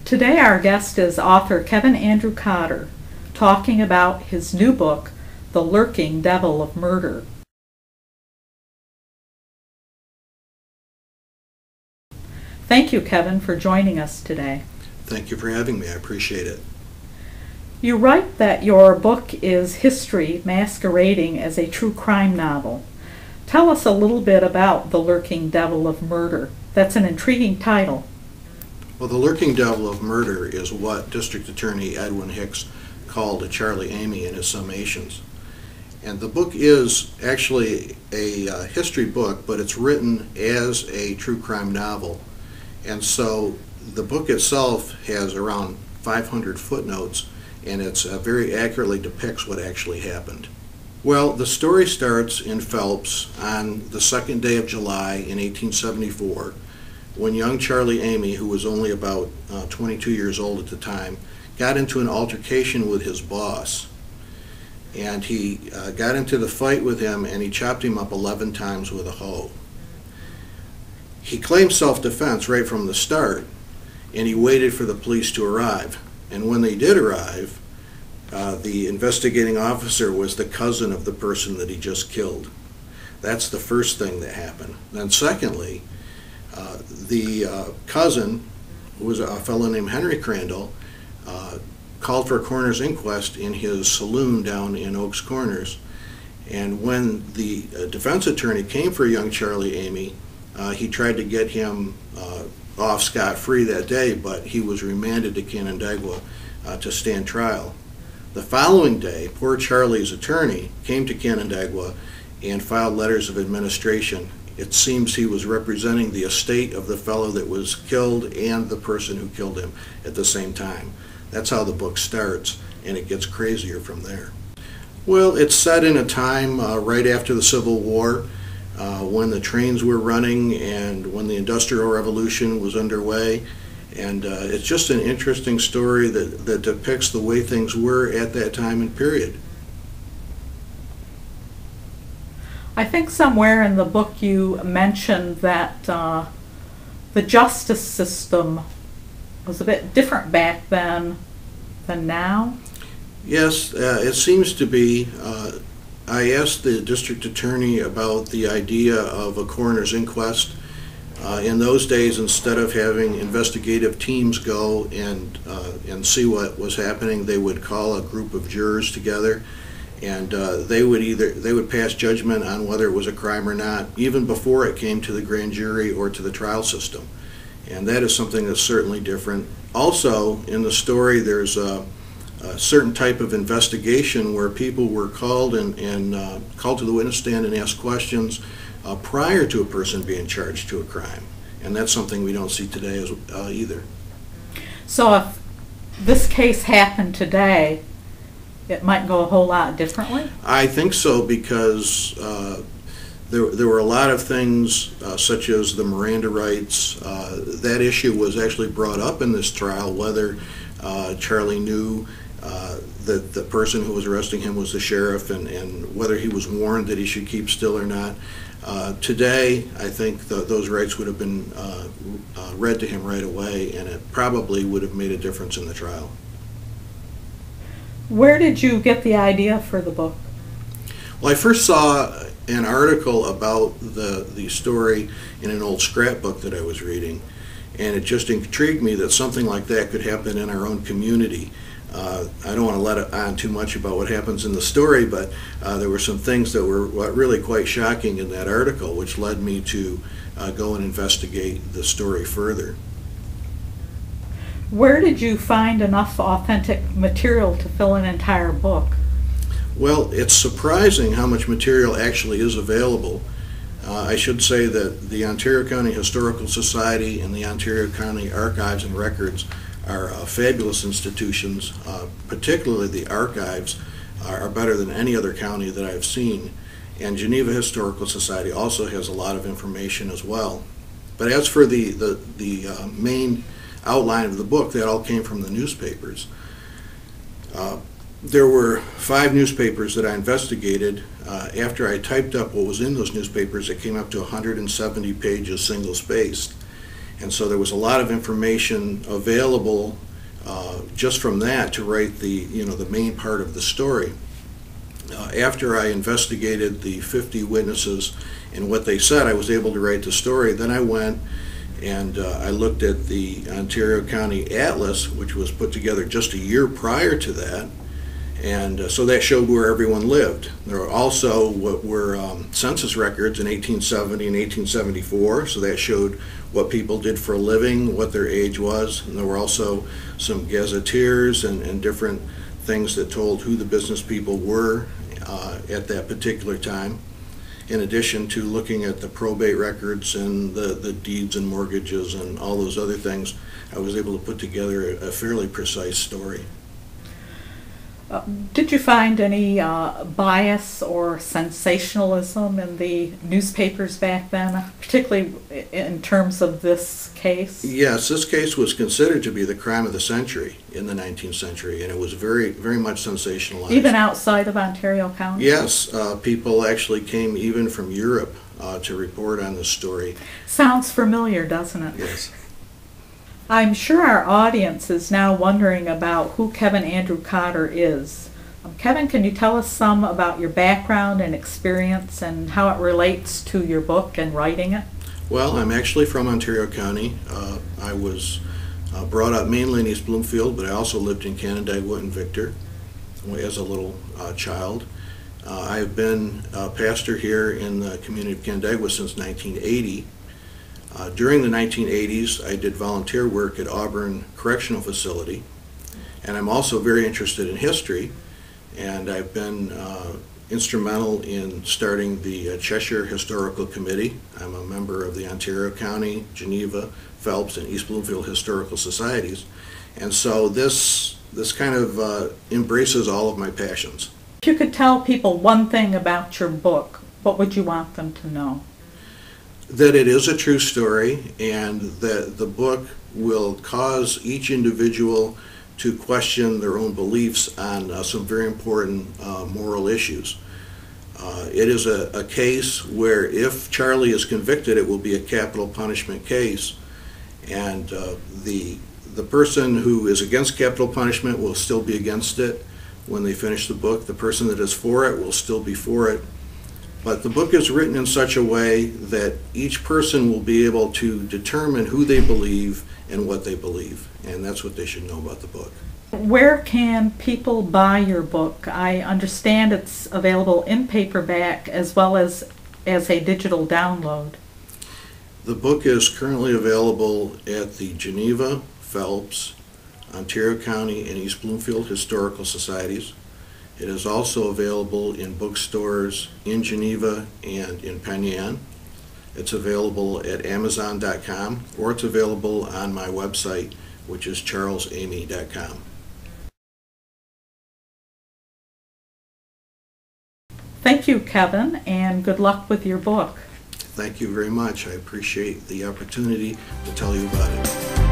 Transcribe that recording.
Today our guest is author Kevin Andrew Cotter, talking about his new book, The Lurking Devil of Murder. Thank you, Kevin, for joining us today. Thank you for having me. I appreciate it. You write that your book is history masquerading as a true crime novel. Tell us a little bit about The Lurking Devil of Murder. That's an intriguing title. Well, The Lurking Devil of Murder is what District Attorney Edwin Hicks called a Charlie Amy in his summations. And the book is actually a history book, but it's written as a true crime novel. And so the book itself has around 500 footnotes, and it very accurately depicts what actually happened. Well, the story starts in Phelps on the 2nd day of July in 1874, when young Charlie Amy, who was only about 22 years old at the time, got into an altercation with his boss. And he got into the fight with him, and he chopped him up 11 times with a hoe. He claimed self-defense right from the start, and he waited for the police to arrive. And when they did arrive, the investigating officer was the cousin of the person that he just killed. That's the first thing that happened. Then secondly, the cousin, who was a fellow named Henry Crandall, called for a coroner's inquest in his saloon down in Oaks Corners. And when the defense attorney came for young Charlie Amy, he tried to get him off scot-free that day, but he was remanded to Canandaigua to stand trial. The following day, poor Charlie's attorney came to Canandaigua and filed letters of administration. It seems he was representing the estate of the fellow that was killed and the person who killed him at the same time. That's how the book starts, and it gets crazier from there. Well, it's set in a time right after the Civil War, when the trains were running and when the Industrial Revolution was underway. And it's just an interesting story that depicts the way things were at that time and period. I think somewhere in the book you mentioned that the justice system was a bit different back then than now. Yes, it seems to be. I asked the district attorney about the idea of a coroner's inquest. In those days, instead of having investigative teams go and see what was happening, they would call a group of jurors together, and they would pass judgment on whether it was a crime or not, even before it came to the grand jury or to the trial system. And that is something that's certainly different. Also, in the story, there's a certain type of investigation where people were called and called to the witness stand and asked questions prior to a person being charged to a crime. And that's something we don't see today either. So if this case happened today, it might go a whole lot differently? I think so, because there were a lot of things such as the Miranda rights. That issue was actually brought up in this trial, whether Charlie knew that the person who was arresting him was the sheriff, and whether he was warned that he should keep still or not. Today, I think those rights would have been read to him right away, and it probably would have made a difference in the trial. Where did you get the idea for the book? Well, I first saw an article about the story in an old scrapbook that I was reading, and it just intrigued me that something like that could happen in our own community. I don't want to let it on too much about what happens in the story, but there were some things that were really quite shocking in that article, which led me to go and investigate the story further. Where did you find enough authentic material to fill an entire book? Well, it's surprising how much material actually is available. I should say that the Ontario County Historical Society and the Ontario County Archives and Records are fabulous institutions. Particularly the archives are better than any other county that I've seen. And Geneva Historical Society also has a lot of information as well. But as for the main outline of the book, that all came from the newspapers. There were 5 newspapers that I investigated. After I typed up what was in those newspapers, it came up to 170 pages single-spaced. And so there was a lot of information available just from that to write the main part of the story. After I investigated the 50 witnesses and what they said, I was able to write the story. Then I went and I looked at the Ontario County Atlas, which was put together just a year prior to that, and so that showed where everyone lived. There were also what were census records in 1870 and 1874, so that showed what people did for a living, what their age was, and there were also some gazetteers and different things that told who the business people were at that particular time, in addition to looking at the probate records and the deeds and mortgages and all those other things. I was able to put together a fairly precise story. Did you find any bias or sensationalism in the newspapers back then, particularly in terms of this case? Yes, this case was considered to be the crime of the century in the 19th century, and it was very, very much sensationalized. Even outside of Ontario County? Yes, people actually came even from Europe to report on this story. Sounds familiar, doesn't it? Yes. I'm sure our audience is now wondering about who Kevin Andrew Cotter is. Kevin, can you tell us some about your background and experience and how it relates to your book and writing it? Well, I'm actually from Ontario County. I was brought up mainly in East Bloomfield, but I also lived in Canandaigua and Victor as a little child. I've been a pastor here in the community of Canandaigua since 1980. During the 1980s, I did volunteer work at Auburn Correctional Facility, and I'm also very interested in history, and I've been instrumental in starting the Cheshire Historical Committee. I'm a member of the Ontario County, Geneva, Phelps, and East Bloomfield Historical Societies, and so this kind of embraces all of my passions. If you could tell people one thing about your book, what would you want them to know? That it is a true story, and that the book will cause each individual to question their own beliefs on some very important moral issues. It is a case where if Charlie is convicted, it will be a capital punishment case, and the person who is against capital punishment will still be against it when they finish the book. The person that is for it will still be for it. But the book is written in such a way that each person will be able to determine who they believe and what they believe, and that's what they should know about the book. Where can people buy your book? I understand it's available in paperback as well as a digital download. The book is currently available at the Geneva, Phelps, Ontario County, and East Bloomfield Historical Societies. It is also available in bookstores in Geneva and in Penn Yan. It's available at Amazon.com, or it's available on my website, which is charlesamy.com. Thank you, Kevin, and good luck with your book. Thank you very much. I appreciate the opportunity to tell you about it.